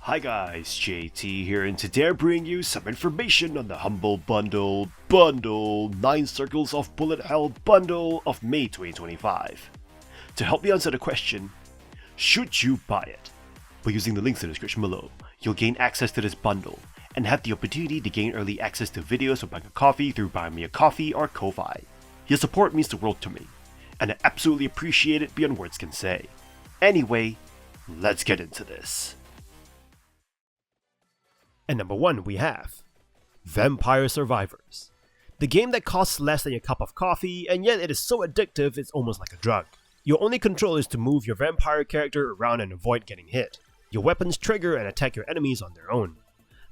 Hi guys, JT here, and today I bring you some information on the Humble Bundle 9 Circles of Bullet Hell Bundle of May 2025. To help me answer the question, should you buy it? By using the links in the description below, you'll gain access to this bundle and have the opportunity to gain early access to videos from buying a coffee through Buy Me a Coffee or Ko-Fi. Your support means the world to me, and I absolutely appreciate it beyond words can say. Anyway, let's get into this. And number 1 we have Vampire Survivors. The game that costs less than your cup of coffee, and yet it is so addictive it's almost like a drug. Your only control is to move your vampire character around and avoid getting hit. Your weapons trigger and attack your enemies on their own.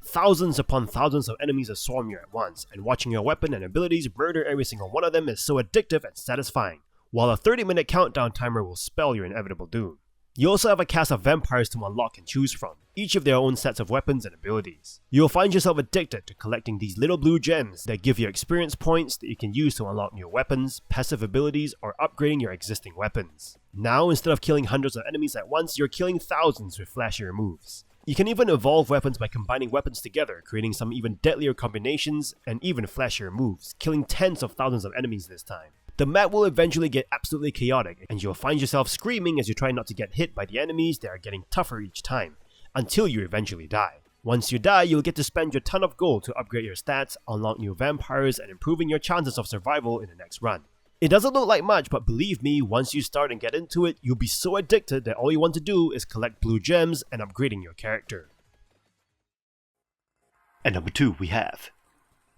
Thousands upon thousands of enemies swarm you at once, and watching your weapon and abilities murder every single one of them is so addictive and satisfying, while a 30-minute countdown timer will spell your inevitable doom. You also have a cast of vampires to unlock and choose from, each of their own sets of weapons and abilities. You'll find yourself addicted to collecting these little blue gems that give you experience points that you can use to unlock new weapons, passive abilities, or upgrading your existing weapons. Now, instead of killing hundreds of enemies at once, you're killing thousands with flashier moves. You can even evolve weapons by combining weapons together, creating some even deadlier combinations and even flashier moves, killing tens of thousands of enemies this time. The map will eventually get absolutely chaotic, and you'll find yourself screaming as you try not to get hit by the enemies that are getting tougher each time, until you eventually die. Once you die, you'll get to spend your ton of gold to upgrade your stats, unlock new vampires, and improving your chances of survival in the next run. It doesn't look like much, but believe me, once you start and get into it, you'll be so addicted that all you want to do is collect blue gems and upgrading your character. And number 2 we have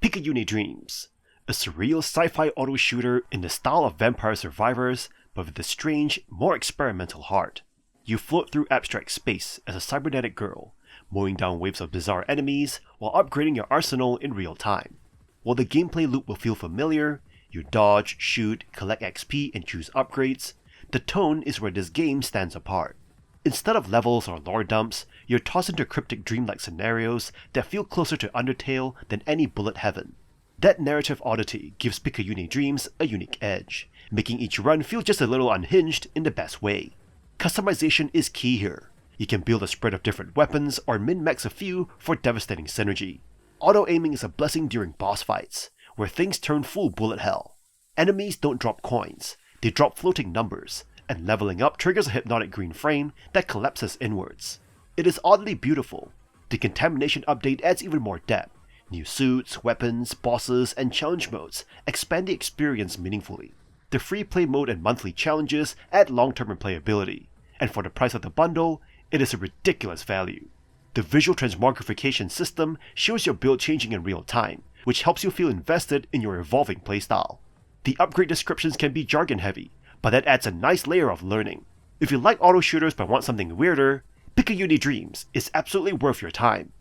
Picayune Dreams. A surreal sci-fi auto shooter in the style of Vampire Survivors, but with a strange, more experimental heart. You float through abstract space as a cybernetic girl, mowing down waves of bizarre enemies while upgrading your arsenal in real time. While the gameplay loop will feel familiar, you dodge, shoot, collect XP, and choose upgrades, the tone is where this game stands apart. Instead of levels or lore dumps, you're tossed into cryptic dreamlike scenarios that feel closer to Undertale than any bullet heaven. That narrative oddity gives Picayune Dreams a unique edge, making each run feel just a little unhinged in the best way. Customization is key here. You can build a spread of different weapons or min-max a few for devastating synergy. Auto-aiming is a blessing during boss fights, where things turn full bullet hell. Enemies don't drop coins, they drop floating numbers, and leveling up triggers a hypnotic green frame that collapses inwards. It is oddly beautiful. The Contamination update adds even more depth. New suits, weapons, bosses, and challenge modes expand the experience meaningfully. The free play mode and monthly challenges add long-term replayability, and for the price of the bundle, it is a ridiculous value. The visual transmogrification system shows your build changing in real time, which helps you feel invested in your evolving playstyle. The upgrade descriptions can be jargon heavy, but that adds a nice layer of learning. If you like auto shooters but want something weirder, Picayune Dreams is absolutely worth your time.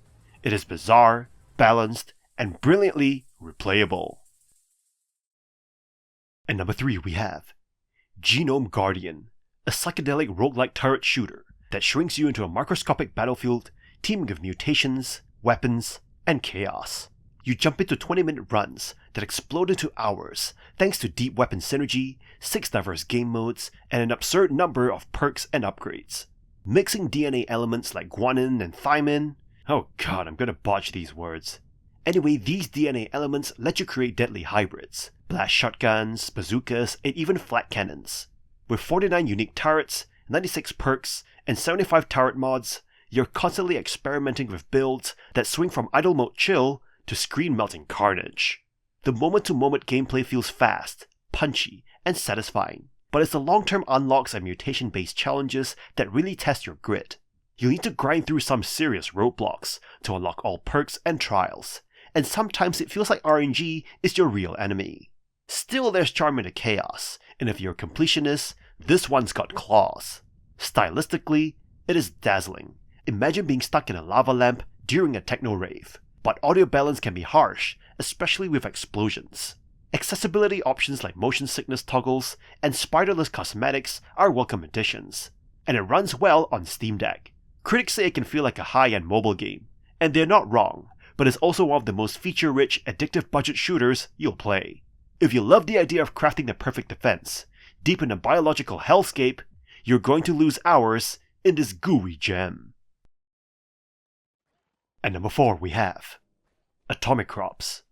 It is bizarre, balanced, and brilliantly replayable. And number 3 we have Genome Guardian, a psychedelic roguelike turret shooter that shrinks you into a microscopic battlefield teeming with mutations, weapons, and chaos. You jump into 20-minute runs that explode into hours thanks to deep weapon synergy, 6 diverse game modes, and an absurd number of perks and upgrades. Mixing DNA elements like guanin and thymine. Oh god, I'm gonna botch these words. Anyway, these DNA elements let you create deadly hybrids, blast shotguns, bazookas, and even flat cannons. With 49 unique turrets, 96 perks, and 75 turret mods, you're constantly experimenting with builds that swing from idle mode chill to screen-melting carnage. The moment-to-moment gameplay feels fast, punchy, and satisfying, but it's the long-term unlocks and mutation-based challenges that really test your grit. You'll need to grind through some serious roadblocks to unlock all perks and trials, and sometimes it feels like RNG is your real enemy. Still, there's charm in the chaos, and if you're a completionist, this one's got claws. Stylistically, it is dazzling. Imagine being stuck in a lava lamp during a techno rave, but audio balance can be harsh, especially with explosions. Accessibility options like motion sickness toggles and spiderless cosmetics are welcome additions, and it runs well on Steam Deck. Critics say it can feel like a high-end mobile game, and they're not wrong, but it's also one of the most feature-rich, addictive budget shooters you'll play. If you love the idea of crafting the perfect defense, deep in a biological hellscape, you're going to lose hours in this gooey gem. At number 4 we have Atomicrops,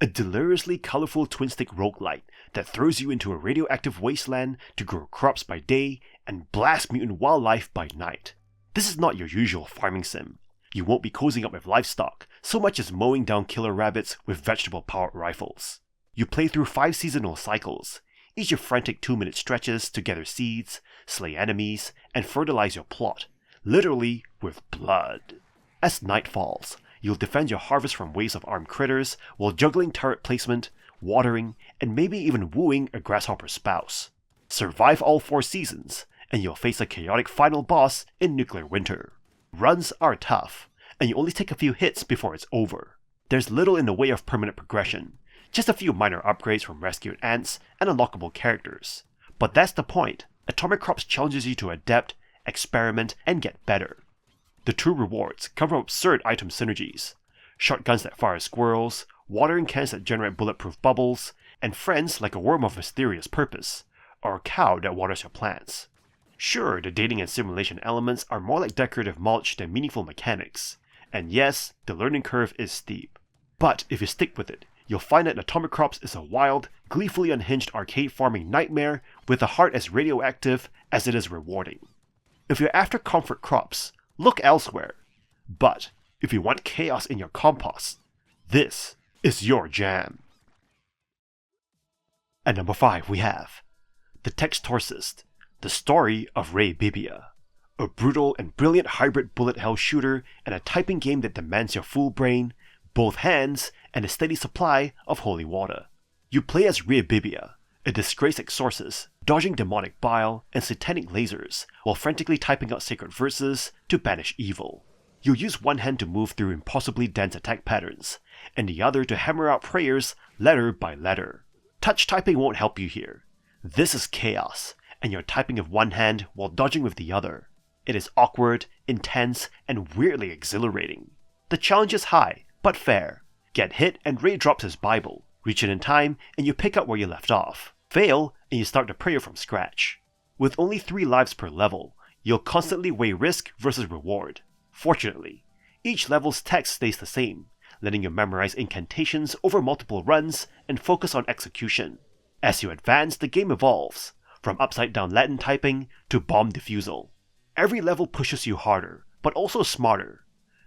a deliriously colourful twin-stick roguelite that throws you into a radioactive wasteland to grow crops by day and blast mutant wildlife by night. This is not your usual farming sim. You won't be cozying up with livestock, so much as mowing down killer rabbits with vegetable-powered rifles. You play through 5 seasonal cycles, each of frantic 2-minute stretches to gather seeds, slay enemies, and fertilize your plot, literally with blood. As night falls, you'll defend your harvest from waves of armed critters while juggling turret placement, watering, and maybe even wooing a grasshopper spouse. Survive all 4 seasons, and you'll face a chaotic final boss in Nuclear Winter. Runs are tough, and you only take a few hits before it's over. There's little in the way of permanent progression, just a few minor upgrades from rescued ants and unlockable characters. But that's the point. Atomicrops challenges you to adapt, experiment, and get better. The true rewards come from absurd item synergies, shotguns that fire squirrels, watering cans that generate bulletproof bubbles, and friends like a worm of mysterious purpose, or a cow that waters your plants. Sure, the dating and simulation elements are more like decorative mulch than meaningful mechanics, and yes, the learning curve is steep. But if you stick with it, you'll find that Atomicrops is a wild, gleefully unhinged arcade farming nightmare with a heart as radioactive as it is rewarding. If you're after comfort crops, look elsewhere. But if you want chaos in your compost, this is your jam. At number 5 we have the Textorcist, the story of Bibbia, a brutal and brilliant hybrid bullet hell shooter and a typing game that demands your full brain, both hands, and a steady supply of holy water. You play as Bibbia, a disgraced exorcist, dodging demonic bile and satanic lasers while frantically typing out sacred verses to banish evil. You'll use one hand to move through impossibly dense attack patterns, and the other to hammer out prayers letter by letter. Touch typing won't help you here. This is chaos, and you're typing with one hand while dodging with the other. It is awkward, intense, and weirdly exhilarating. The challenge is high, but fair. Get hit and Ray drops his Bible. Reach it in time and you pick up where you left off. Fail and you start the prayer from scratch. With only 3 lives per level, you'll constantly weigh risk versus reward. Fortunately, each level's text stays the same, letting you memorize incantations over multiple runs and focus on execution. As you advance, the game evolves, from upside-down Latin typing to bomb defusal. Every level pushes you harder, but also smarter.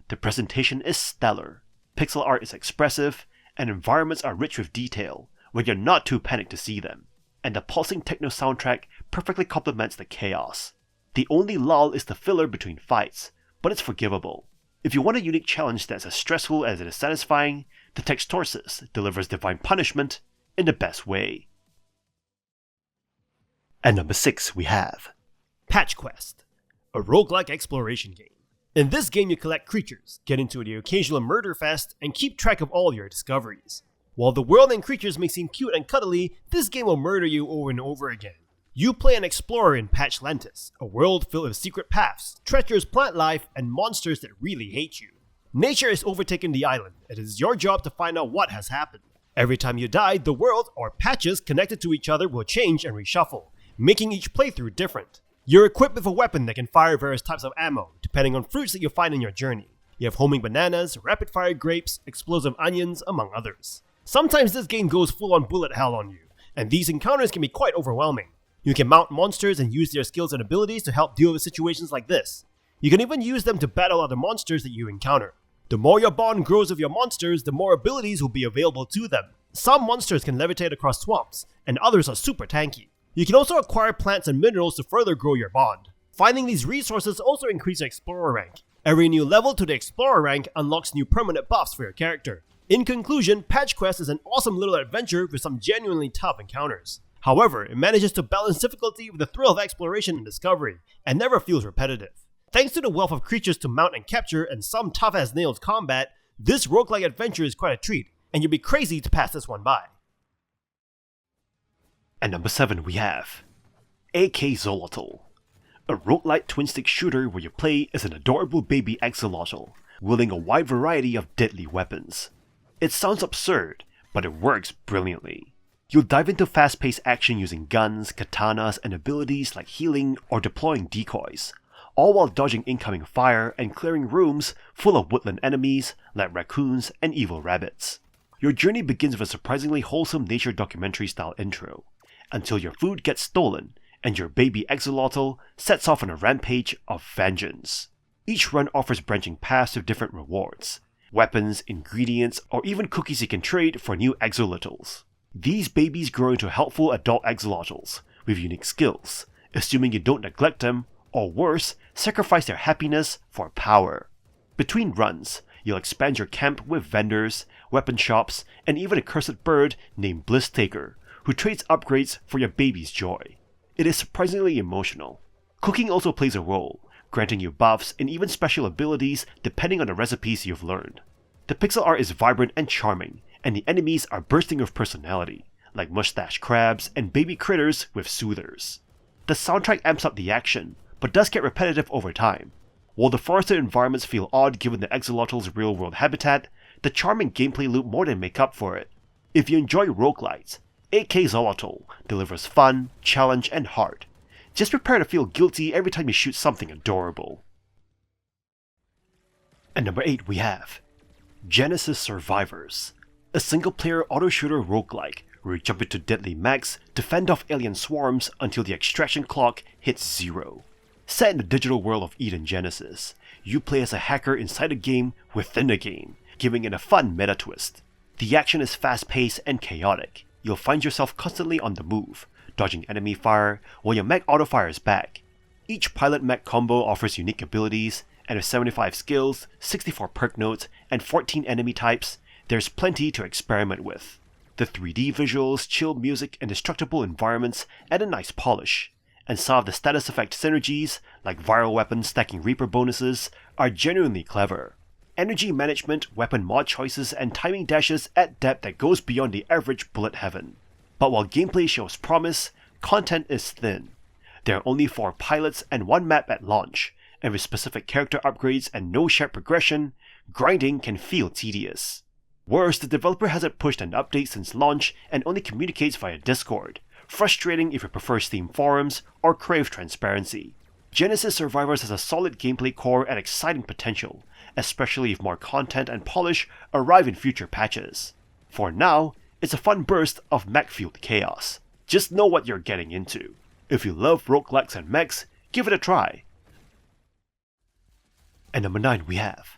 The presentation is stellar, pixel art is expressive, and environments are rich with detail, when you're not too panicked to see them. And the pulsing techno soundtrack perfectly complements the chaos. The only lull is the filler between fights, but it's forgivable. If you want a unique challenge that's as stressful as it is satisfying, the Textorcist delivers divine punishment in the best way. At number 6 we have Patch Quest, a roguelike exploration game. In this game you collect creatures, get into the occasional murder fest, and keep track of all your discoveries. While the world and creatures may seem cute and cuddly, this game will murder you over and over again. You play an explorer in Patchlantis, a world filled with secret paths, treacherous plant life, and monsters that really hate you. Nature has overtaken the island, and it is your job to find out what has happened. Every time you die, the world, or patches connected to each other, will change and reshuffle, making each playthrough different. You're equipped with a weapon that can fire various types of ammo, depending on fruits that you find in your journey. You have homing bananas, rapid-fire grapes, explosive onions, among others. Sometimes this game goes full-on bullet hell on you, and these encounters can be quite overwhelming. You can mount monsters and use their skills and abilities to help deal with situations like this. You can even use them to battle other monsters that you encounter. The more your bond grows with your monsters, the more abilities will be available to them. Some monsters can levitate across swamps, and others are super tanky. You can also acquire plants and minerals to further grow your bond. Finding these resources also increases your Explorer rank. Every new level to the Explorer rank unlocks new permanent buffs for your character. In conclusion, Patch Quest is an awesome little adventure with some genuinely tough encounters. However, it manages to balance difficulty with the thrill of exploration and discovery, and never feels repetitive. Thanks to the wealth of creatures to mount and capture and some tough-as-nails combat, this roguelike adventure is quite a treat, and you'd be crazy to pass this one by. At number 7 we have AK-xolotl, a roguelike twin-stick shooter where you play as an adorable baby axolotl, wielding a wide variety of deadly weapons. It sounds absurd, but it works brilliantly. You'll dive into fast-paced action using guns, katanas, and abilities like healing or deploying decoys, all while dodging incoming fire and clearing rooms full of woodland enemies like raccoons and evil rabbits. Your journey begins with a surprisingly wholesome nature documentary style intro, until your food gets stolen and your baby AK-xolotl sets off on a rampage of vengeance. Each run offers branching paths with different rewards, weapons, ingredients, or even cookies you can trade for new AK-xolotls. These babies grow into helpful adult AK-xolotls with unique skills, assuming you don't neglect them, or worse, sacrifice their happiness for power. Between runs, you'll expand your camp with vendors, weapon shops, and even a cursed bird named Bliss Taker, who trades upgrades for your baby's joy. It is surprisingly emotional. Cooking also plays a role, granting you buffs and even special abilities depending on the recipes you've learned. The pixel art is vibrant and charming, and the enemies are bursting with personality, like mustache crabs and baby critters with soothers. The soundtrack amps up the action, but does get repetitive over time. While the forested environments feel odd given the AK-xolotl's real-world habitat, the charming gameplay loop more than make up for it. If you enjoy roguelites, AK-xolotl delivers fun, challenge, and heart. Just prepare to feel guilty every time you shoot something adorable. At number 8 we have Genesis Survivors, a single-player auto-shooter roguelike where you jump into deadly mechs to fend off alien swarms until the extraction clock hits 0. Set in the digital world of Eden Genesis, you play as a hacker inside a game within a game, giving it a fun meta twist. The action is fast-paced and chaotic. You'll find yourself constantly on the move, dodging enemy fire while your mech auto-fires back. Each pilot mech combo offers unique abilities, and with 75 skills, 64 perk notes, and 14 enemy types, there's plenty to experiment with. The 3D visuals, chill music, and destructible environments add a nice polish, and some of the status effect synergies, like viral weapons stacking Reaper bonuses, are genuinely clever. Energy management, weapon mod choices, and timing dashes add depth that goes beyond the average bullet heaven. But while gameplay shows promise, content is thin. There are only 4 pilots and 1 map at launch, and with specific character upgrades and no shared progression, grinding can feel tedious. Worse, the developer hasn't pushed an update since launch and only communicates via Discord, frustrating if you prefer Steam forums or crave transparency. Genesis Survivors has a solid gameplay core and exciting potential, especially if more content and polish arrive in future patches. For now, it's a fun burst of mech-fueled chaos. Just know what you're getting into. If you love roguelikes and mechs, give it a try. At number 9 we have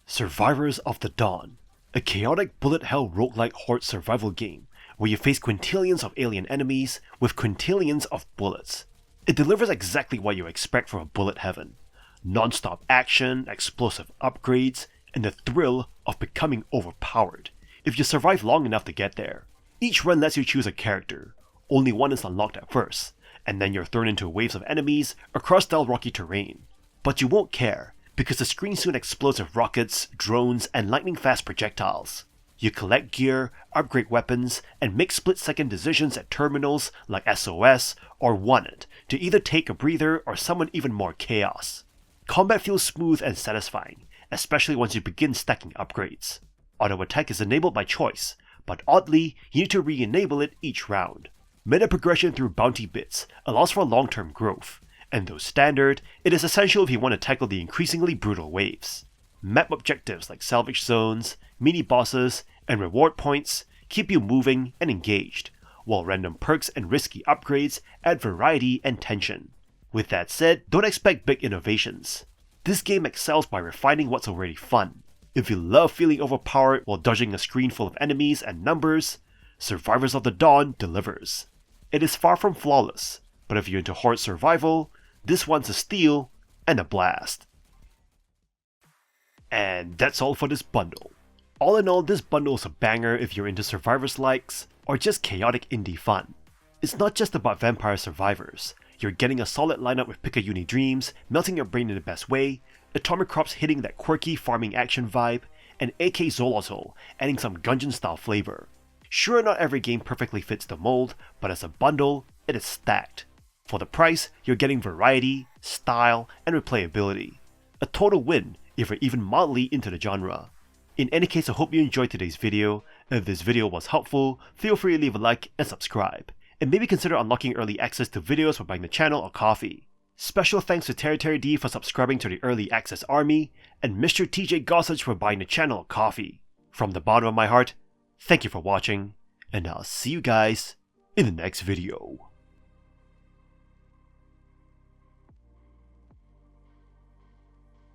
Survivors of the Dawn, a chaotic bullet hell roguelike horde survival game where you face quintillions of alien enemies with quintillions of bullets. It delivers exactly what you expect from a bullet heaven. Non-stop action, explosive upgrades, and the thrill of becoming overpowered if you survive long enough to get there. Each run lets you choose a character. Only one is unlocked at first, and then you're thrown into waves of enemies across dull rocky terrain. But you won't care, because the screen soon explodes with rockets, drones, and lightning-fast projectiles. You collect gear, upgrade weapons, and make split-second decisions at terminals like SOS or Want to either take a breather or summon even more chaos. Combat feels smooth and satisfying, especially once you begin stacking upgrades. Auto attack is enabled by choice, but oddly, you need to re-enable it each round. Meta progression through bounty bits allows for long-term growth, and though standard, it is essential if you want to tackle the increasingly brutal waves. Map objectives like salvage zones, mini-bosses, and reward points keep you moving and engaged, while random perks and risky upgrades add variety and tension. With that said, don't expect big innovations. This game excels by refining what's already fun. If you love feeling overpowered while dodging a screen full of enemies and numbers, Survivors of the Dawn delivers. It is far from flawless, but if you're into horde survival, this one's a steal and a blast. And that's all for this bundle. All in all, this bundle is a banger if you're into Survivors likes, or just chaotic indie fun. It's not just about vampire survivors. You're getting a solid lineup with Picayune Dreams melting your brain in the best way, Atomicrops hitting that quirky farming action vibe, and AK-xolotl adding some Gungeon style flavor. Sure, not every game perfectly fits the mold, but as a bundle, it is stacked. For the price, you're getting variety, style, and replayability. A total win if you're even mildly into the genre. In any case, I hope you enjoyed today's video. If this video was helpful, feel free to leave a like and subscribe, and maybe consider unlocking early access to videos by buying the channel or coffee. Special thanks to Terry D for subscribing to the Early Access Army, and Mr. TJ Gossage for buying the channel coffee. From the bottom of my heart, thank you for watching, and I'll see you guys in the next video.